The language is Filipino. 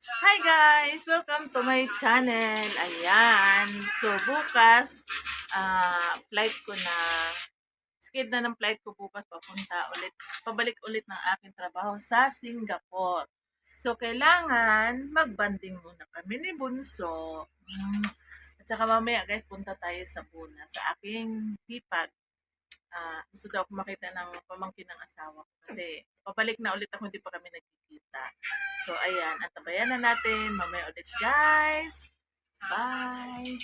Hi guys! Welcome to my channel. Ayan. So bukas, flight ko na. Skid na ng flight ko bukas papunta ulit. Pabalik ulit ng aking trabaho sa Singapore. So kailangan magbanding muna kami ni Bunso. At saka mamaya guys, punta tayo sa Buna sa aking hipag. Gusto daw ako makita ng pamangkin ng asawa ko kasi pabalik na ulit ako, hindi pa kami nagkikita. So, ayan. Antabayan na natin. Mamaya ulit, guys. Bye!